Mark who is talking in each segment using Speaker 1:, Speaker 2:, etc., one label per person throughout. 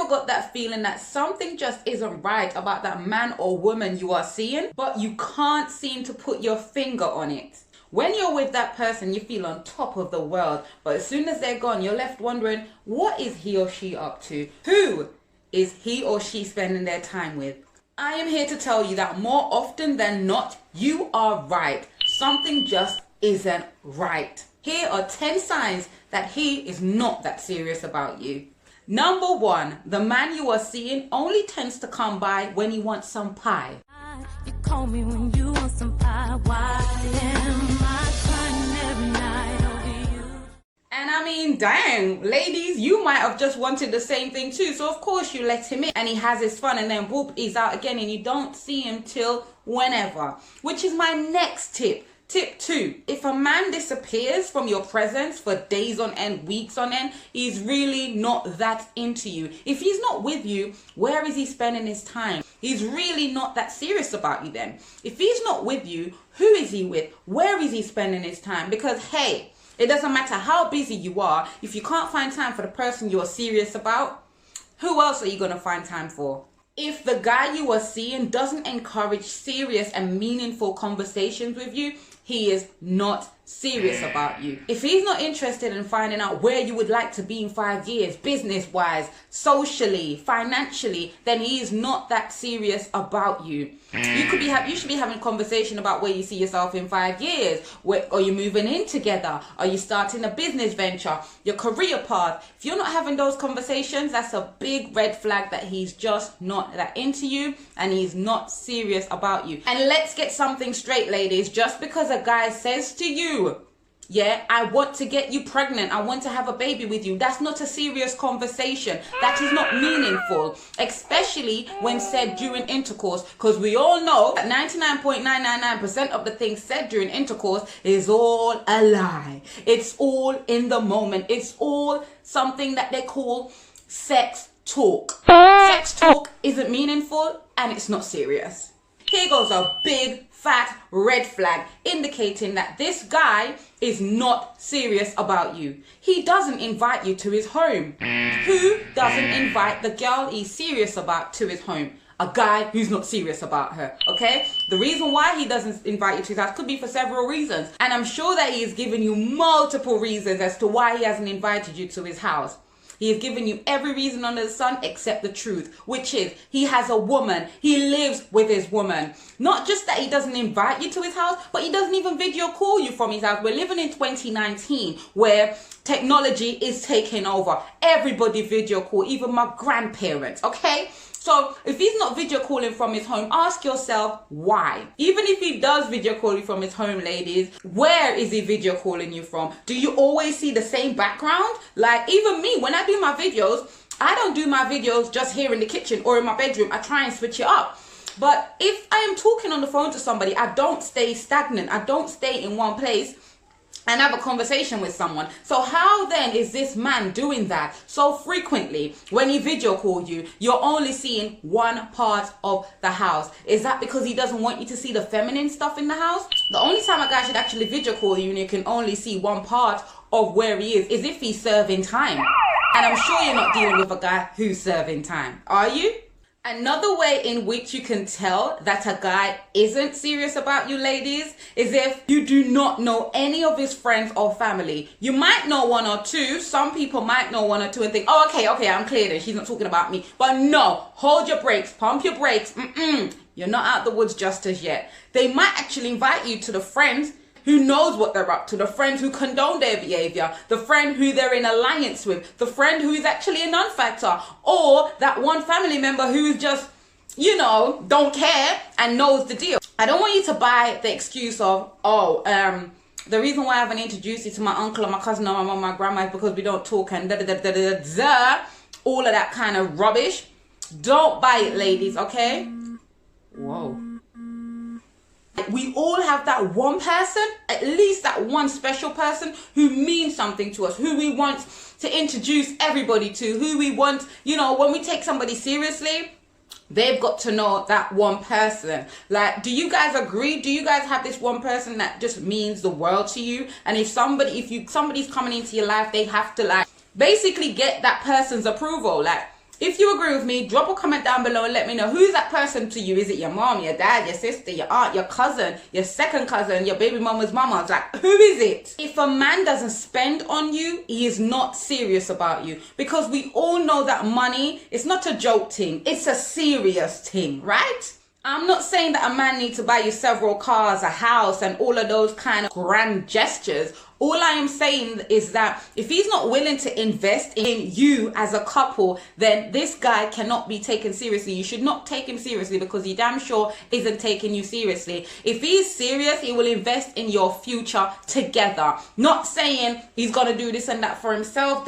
Speaker 1: got that feeling that something just isn't right about that man or woman you are seeing, but you can't seem to put your finger on it? When you're with that person, you feel on top of the world, but as soon as they're gone, you're left wondering, what is he or she up to? Who is he or she spending their time with? I am here to tell you that more often than not, you are right. Something just isn't right. Here are 10 signs that he is not that serious about you. Number 1, the man you are seeing only tends to come by when he wants some pie.
Speaker 2: You call me when you want some pie. Why am I crying every night over you?
Speaker 1: And I mean, dang, ladies, you might have just wanted the same thing too. So of course you let him in and he has his fun, and then whoop, he's out again and you don't see him till whenever. Which is my next tip. Tip 2, if a man disappears from your presence for days on end, weeks on end, he's really not that into you. If he's not with you, where is he spending his time? He's really not that serious about you then. If he's not with you, who is he with? Where is he spending his time? Because hey, it doesn't matter how busy you are, if you can't find time for the person you're serious about, who else are you going to find time for? If the guy you are seeing doesn't encourage serious and meaningful conversations with you, he is not serious about you. If he's not interested in finding out where you would like to be in 5 years, business-wise, socially, financially, then he is not that serious about you. You should be having a conversation about where you see yourself in 5 years. Are you moving in together? Are you starting a business venture? Your career path? If you're not having those conversations, that's a big red flag that he's just not that into you and he's not serious about you. And let's get something straight, ladies. Just because a guy says to you, yeah, I want to get you pregnant, I want to have a baby with you, that's not a serious conversation. That is not meaningful, especially when said during intercourse, because we all know that 99.999% of the things said during intercourse is all a lie. It's all in the moment. It's all something that they call sex talk. Sex talk isn't meaningful and it's not serious. Here goes a big fat red flag indicating that this guy is not serious about you. He doesn't invite you to his home. Who doesn't invite the girl he's serious about to his home? A guy who's not serious about her, okay? The reason why he doesn't invite you to his house could be for several reasons. And I'm sure that he has given you multiple reasons as to why he hasn't invited you to his house. He has given you every reason under the sun except the truth, which is he has a woman. He lives with his woman. Not just that he doesn't invite you to his house, but he doesn't even video call you from his house. We're living in 2019 where technology is taking over. Everybody video call, even my grandparents, okay? So if he's not video calling from his home, ask yourself why. Even if he does video call you from his home, ladies, where is he video calling you from? Do you always see the same background? Like even me, when I do my videos, I don't do my videos just here in the kitchen or in my bedroom. I try and switch it up. But if I am talking on the phone to somebody, I don't stay stagnant. I don't stay in one place and have a conversation with someone. So how then is this man doing that so frequently? When he video calls you, you're only seeing one part of the house. Is that because he doesn't want you to see the feminine stuff in the house? The only time a guy should actually video call you and you can only see one part of where he is if he's serving time. And I'm sure you're not dealing with a guy who's serving time, are you? Another way in which you can tell that a guy isn't serious about you, ladies, is if you do not know any of his friends or family. You might know one or two. Some people might know one or two and think, oh, okay, I'm clear then. She's not talking about me. But no, hold your brakes, pump your brakes. You're not out the woods just as yet. They might actually invite you to the friends who knows what they're up to, the friend who condone their behavior, the friend who they're in alliance with, the friend who is actually a non-factor, or that one family member who's just, don't care and knows the deal. I don't want you to buy the excuse of, the reason why I haven't introduced you to my uncle or my cousin or my mom or my grandma is because we don't talk and all of that kind of rubbish. Don't buy it, ladies, okay? Whoa. We all have that one person, at least that one special person who means something to us, who we want to introduce everybody to, who we want, when we take somebody seriously, they've got to know that one person. Like, do you guys agree? Do you guys have this one person that just means the world to you? And if somebody's coming into your life, they have to basically get that person's approval. Like, If you agree with me, drop a comment down below and let me know, who's that person to you? Is it your mom, your dad, your sister, your aunt, your cousin, your second cousin, your baby mama's mama? Like, who is it? If a man doesn't spend on you, he is not serious about you. Because we all know that money is not a joke thing. It's a serious thing, right? I'm not saying that a man needs to buy you several cars, a house, and all of those kind of grand gestures. All I am saying is that if he's not willing to invest in you as a couple, then this guy cannot be taken seriously. You should not take him seriously because he damn sure isn't taking you seriously. If he's serious, he will invest in your future together. Not saying he's going to do this and that for himself.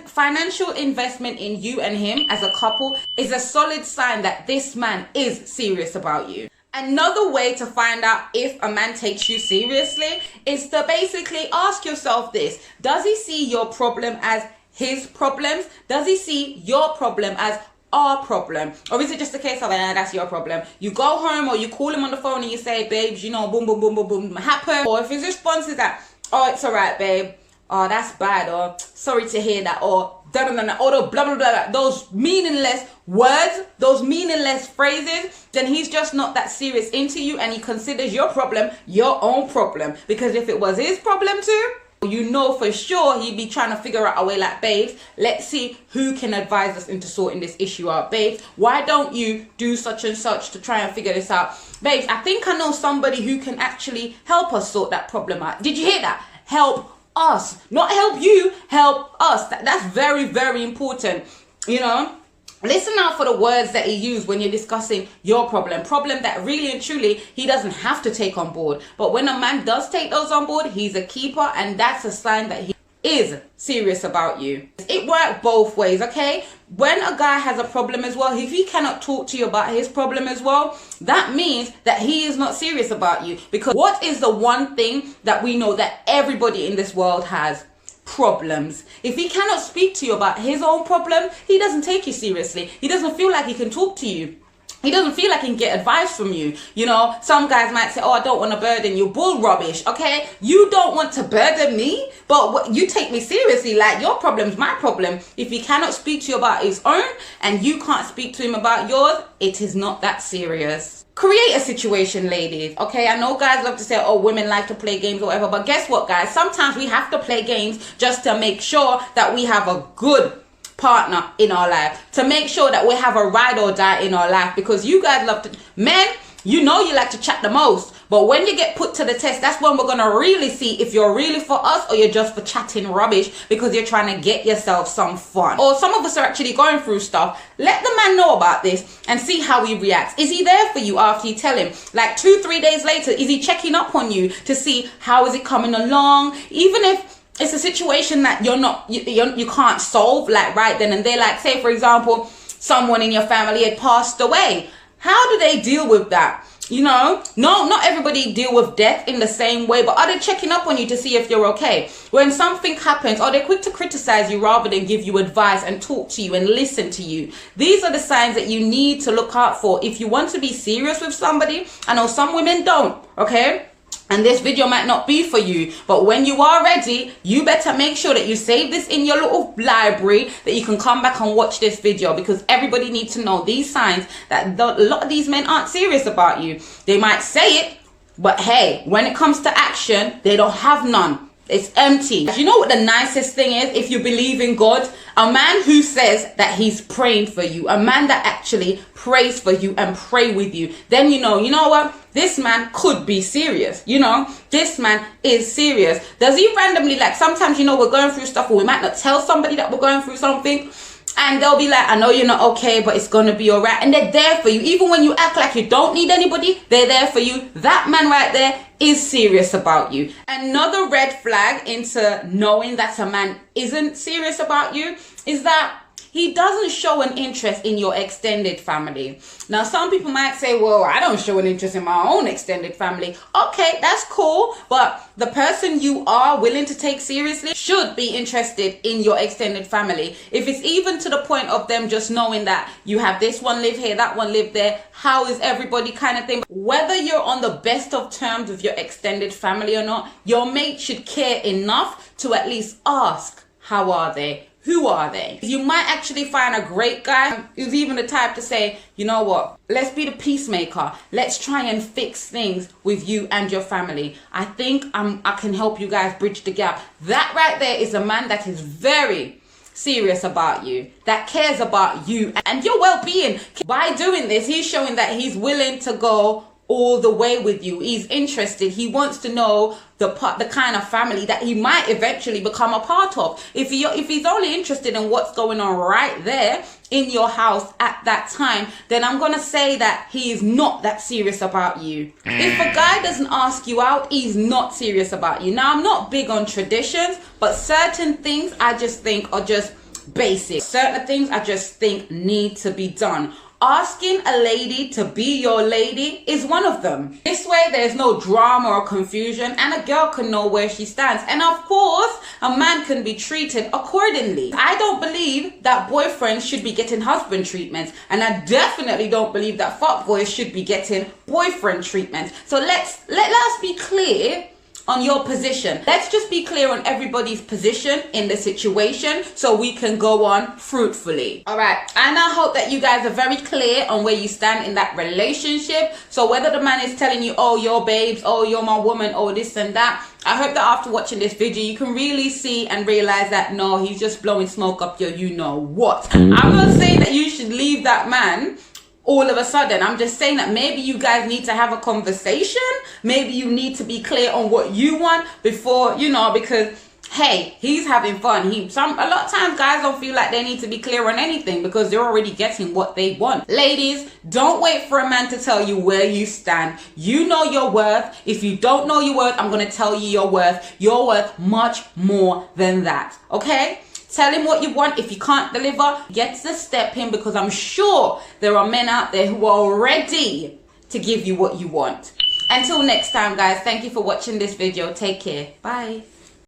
Speaker 1: Financial investment in you and him as a couple is a solid sign that this man is serious about you. Another way to find out if a man takes you seriously is to basically ask yourself this. Does he see your problem as his problems? Does he see your problem as our problem? Or is it just a case of, that's your problem? You go home or you call him on the phone and you say, babes, you know, boom, boom, boom, boom, boom, happened. Or if his response is that, oh, it's all right, babe. Oh, that's bad. Or sorry to hear that. Or da da da, or blah blah blah, those meaningless words, those meaningless phrases, then he's just not that serious into you, and he considers your problem your own problem. Because if it was his problem too, you know for sure he'd be trying to figure out a way like, babes, let's see who can advise us into sorting this issue out. Babes, why don't you do such and such to try and figure this out? Babes, I think I know somebody who can actually help us sort that problem out. Did you hear that? Help us, not help you, help us. That's very, very important. You know, listen out for the words that he used when you're discussing your problem that really and truly he doesn't have to take on board. But when a man does take those on board, he's a keeper, and that's a sign that he is serious about you. It works both ways, okay? When a guy has a problem as well, if he cannot talk to you about his problem as well, that means that he is not serious about you. Because what is the one thing that we know that everybody in this world has? Problems. If he cannot speak to you about his own problem, he doesn't take you seriously. He doesn't feel like he can talk to you. He doesn't feel like he can get advice from you. You know, some guys might say, oh, I don't want to burden you. Bull rubbish, okay? You don't want to burden me, but you take me seriously. Like, your problem's my problem. If he cannot speak to you about his own and you can't speak to him about yours, it is not that serious. Create a situation, ladies, okay? I know guys love to say, oh, women like to play games or whatever, but guess what, guys? Sometimes we have to play games just to make sure that we have a good partner in our life, to make sure that we have a ride or die in our life. Because you guys love to, men, you know you like to chat the most, but when you get put to the test, that's when we're gonna really see if you're really for us or you're just for chatting rubbish because you're trying to get yourself some fun. Or some of us are actually going through stuff. Let the man know about this and see how he reacts. Is he there for you after you tell him? Like 2-3 days later, is he checking up on you to see how is it coming along? Even if it's a situation that you can't solve like right then and there, like say for example someone in your family had passed away, how do they deal with that? You know, no, not everybody deal with death in the same way, but are they checking up on you to see if you're okay? When something happens, are they quick to criticize you rather than give you advice and talk to you and listen to you? These are the signs that you need to look out for if you want to be serious with somebody. I know some women don't, okay? And this video might not be for you, but when you are ready, you better make sure that you save this in your little library that you can come back and watch this video, because everybody needs to know these signs that a lot of these men aren't serious about you. They might say it, but hey, when it comes to action, they don't have none. It's empty. You know what the nicest thing is? If you believe in God, a man who says that he's praying for you, a man that actually prays for you and pray with you, then you know what? This man could be serious. You know, this man is serious. Does he randomly, like sometimes, you know, we're going through stuff or we might not tell somebody that we're going through something, and they'll be like, I know you're not okay, but it's gonna be all right. And they're there for you. Even when you act like you don't need anybody, they're there for you. That man right there is serious about you. Another red flag into knowing that a man isn't serious about you is that he doesn't show an interest in your extended family. Now, some people might say, well, I don't show an interest in my own extended family. Okay, that's cool. But the person you are willing to take seriously should be interested in your extended family. If it's even to the point of them just knowing that you have this one live here, that one live there, how is everybody kind of thing. Whether you're on the best of terms with your extended family or not, your mate should care enough to at least ask, how are they? who are they? You might actually find a great guy who's even the type to say, you know what, let's be the peacemaker. Let's try and fix things with you and your family. I think I can help you guys bridge the gap. That right there is a man that is very serious about you, that cares about you and your well-being. By doing this, he's showing that he's willing to go all the way with you. He's interested. He wants to know the kind of family that he might eventually become a part of. If he's only interested in what's going on right there in your house at that time, then I'm gonna say that he is not that serious about you. If a guy doesn't ask you out, he's not serious about you. Now, I'm not big on traditions, but certain things I just think are just basic. Certain things I just think need to be done. Asking a lady to be your lady is one of them. This way there's no drama or confusion and a girl can know where she stands. And of course, a man can be treated accordingly. I don't believe that boyfriends should be getting husband treatments. And I definitely don't believe that fuckboys should be getting boyfriend treatments. So let us be clear on your position. Let's just be clear on everybody's position in the situation so we can go on fruitfully. All right, and I hope that you guys are very clear on where you stand in that relationship. So whether the man is telling you, oh, you're babes, oh, you're my woman, oh, this and that, I hope that after watching this video, you can really see and realize that no, he's just blowing smoke up your you know what. I'm not saying that you should leave that man all of a sudden. I'm just saying that maybe you guys need to have a conversation. Maybe you need to be clear on what you want before, you know, because hey, he's having fun. A lot of times guys don't feel like they need to be clear on anything because they're already getting what they want. Ladies, don't wait for a man to tell you where you stand. You know your worth. If you don't know your worth, I'm going to tell you your worth. You're worth much more than that. Okay? Tell him what you want. If you can't deliver, get to step in, because I'm sure there are men out there who are ready to give you what you want. Until next time, guys, thank you for watching this video. Take care. Bye.